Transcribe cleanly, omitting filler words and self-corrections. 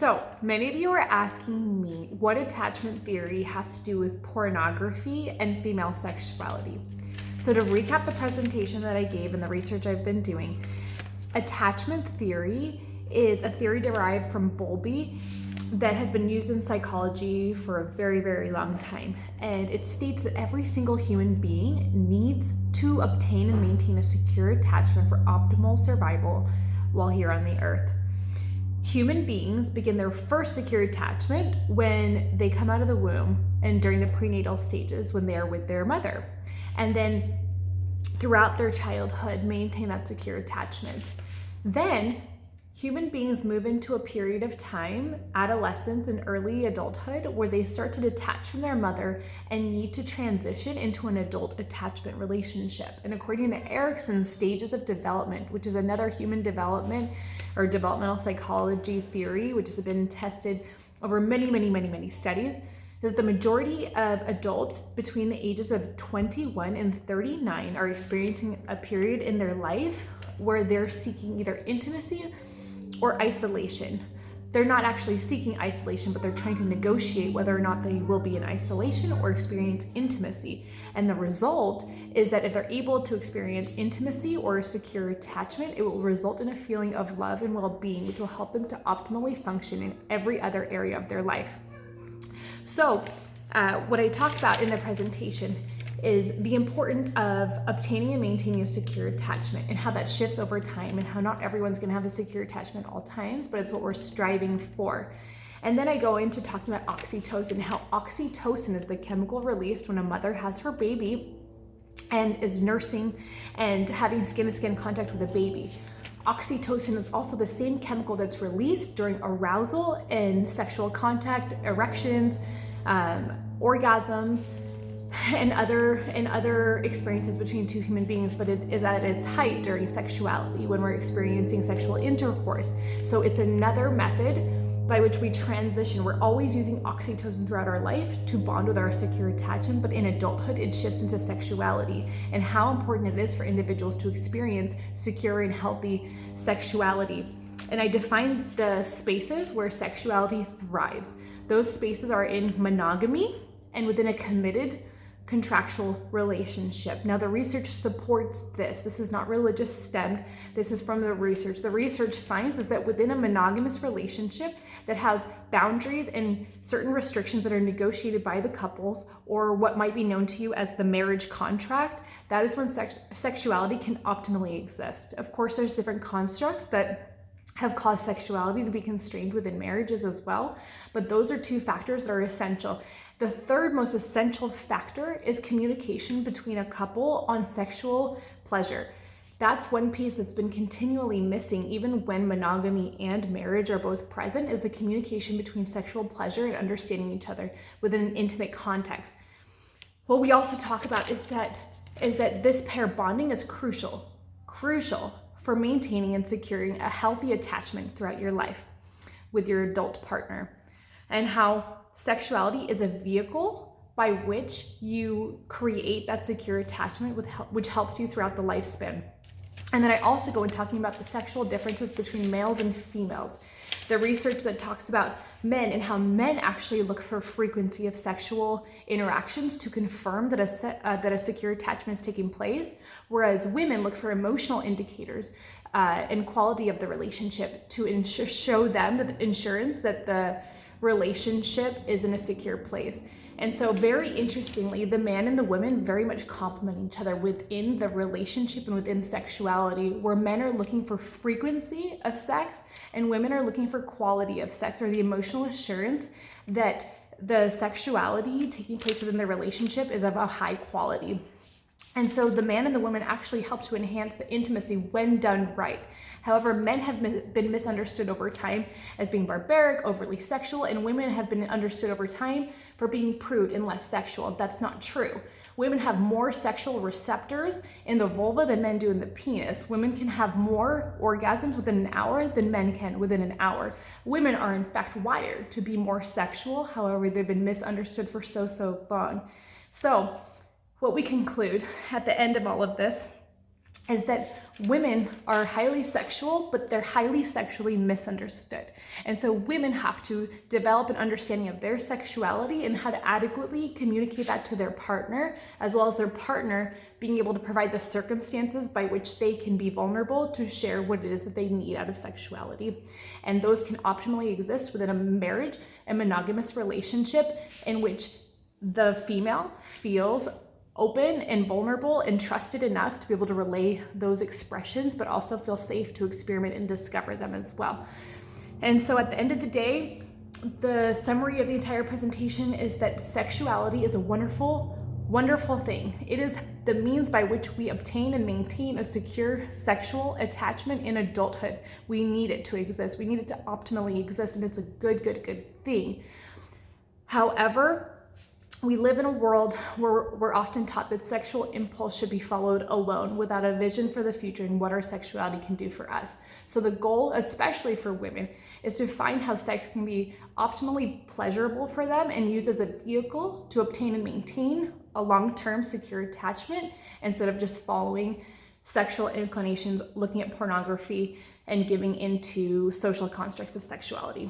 So many of you are asking me what attachment theory has to do with pornography and female sexuality. So to recap the presentation that I gave and the research I've been doing, attachment theory is a theory derived from Bowlby that has been used in psychology for a very, very long time. And it states that every single human being needs to obtain and maintain a secure attachment for optimal survival while here on the earth. Human beings begin their first secure attachment when they come out of the womb and during the prenatal stages when they are with their mother. And then throughout their childhood, maintain that secure attachment. Then human beings move into a period of time, adolescence and early adulthood, where they start to detach from their mother and need to transition into an adult attachment relationship. And according to Erikson's stages of development, which is another human development or developmental psychology theory, which has been tested over many studies, is the majority of adults between the ages of 21 and 39 are experiencing a period in their life where they're seeking either intimacy or isolation. They're not actually seeking isolation, but they're trying to negotiate whether or not they will be in isolation or experience intimacy. And the result is that if they're able to experience intimacy or a secure attachment, it will result in a feeling of love and well-being, which will help them to optimally function in every other area of their life. So what I talked about in the presentation is the importance of obtaining and maintaining a secure attachment and how that shifts over time and how not everyone's going to have a secure attachment at all times, but it's what we're striving for. And then I go into talking about oxytocin, how oxytocin is the chemical released when a mother has her baby and is nursing and having skin-to-skin contact with a baby. Oxytocin is also the same chemical that's released during arousal and sexual contact, erections, orgasms, and other experiences between two human beings, but it is at its height during sexuality when we're experiencing sexual intercourse. So it's another method by which we transition. We're always using oxytocin throughout our life to bond with our secure attachment, but in adulthood it shifts into sexuality and how important it is for individuals to experience secure and healthy sexuality. And I define the spaces where sexuality thrives. Those spaces are in monogamy and within a committed contractual relationship. Now the research supports this. This is not religious stemmed. This is from the research. The research finds is that within a monogamous relationship that has boundaries and certain restrictions that are negotiated by the couples, or what might be known to you as the marriage contract, that is when sexuality can optimally exist. Of course, there's different constructs that have caused sexuality to be constrained within marriages as well, but those are two factors that are essential. The third most essential factor is communication between a couple on sexual pleasure. That's one piece that's been continually missing, even when monogamy and marriage are both present, is the communication between sexual pleasure and understanding each other within an intimate context. What we also talk about is that this pair bonding is crucial for maintaining and securing a healthy attachment throughout your life with your adult partner, and how sexuality is a vehicle by which you create that secure attachment which helps you throughout the lifespan. And then I also go in talking about the sexual differences between males and females. The research that talks about men and how men actually look for frequency of sexual interactions to confirm that a secure attachment is taking place, whereas women look for emotional indicators and quality of the relationship to show them that the insurance that the relationship is in a secure place. And so very interestingly, the man and the women very much complement each other within the relationship and within sexuality, where men are looking for frequency of sex and women are looking for quality of sex, or the emotional assurance that the sexuality taking place within the relationship is of a high quality. And so the man and the woman actually help to enhance the intimacy when done right. However, men have been misunderstood over time as being barbaric, overly sexual, and women have been understood over time for being prude and less sexual. That's not true. Women have more sexual receptors in the vulva than men do in the penis. Women can have more orgasms within an hour than men can within an hour. Women are in fact wired to be more sexual. However, they've been misunderstood for so long. So what we conclude at the end of all of this is that women are highly sexual, but they're highly sexually misunderstood. And so women have to develop an understanding of their sexuality and how to adequately communicate that to their partner, as well as their partner being able to provide the circumstances by which they can be vulnerable to share what it is that they need out of sexuality. And those can optimally exist within a marriage and monogamous relationship in which the female feels open and vulnerable and trusted enough to be able to relay those expressions, but also feel safe to experiment and discover them as well. And so at the end of the day, the summary of the entire presentation is that sexuality is a wonderful, wonderful thing. It is the means by which we obtain and maintain a secure sexual attachment in adulthood. We need it to exist. We need it to optimally exist, and it's a good, good, good thing. However, we live in a world where we're often taught that sexual impulse should be followed alone without a vision for the future and what our sexuality can do for us. So the goal, especially for women, is to find how sex can be optimally pleasurable for them and used as a vehicle to obtain and maintain a long-term secure attachment instead of just following sexual inclinations, looking at pornography, and giving into social constructs of sexuality.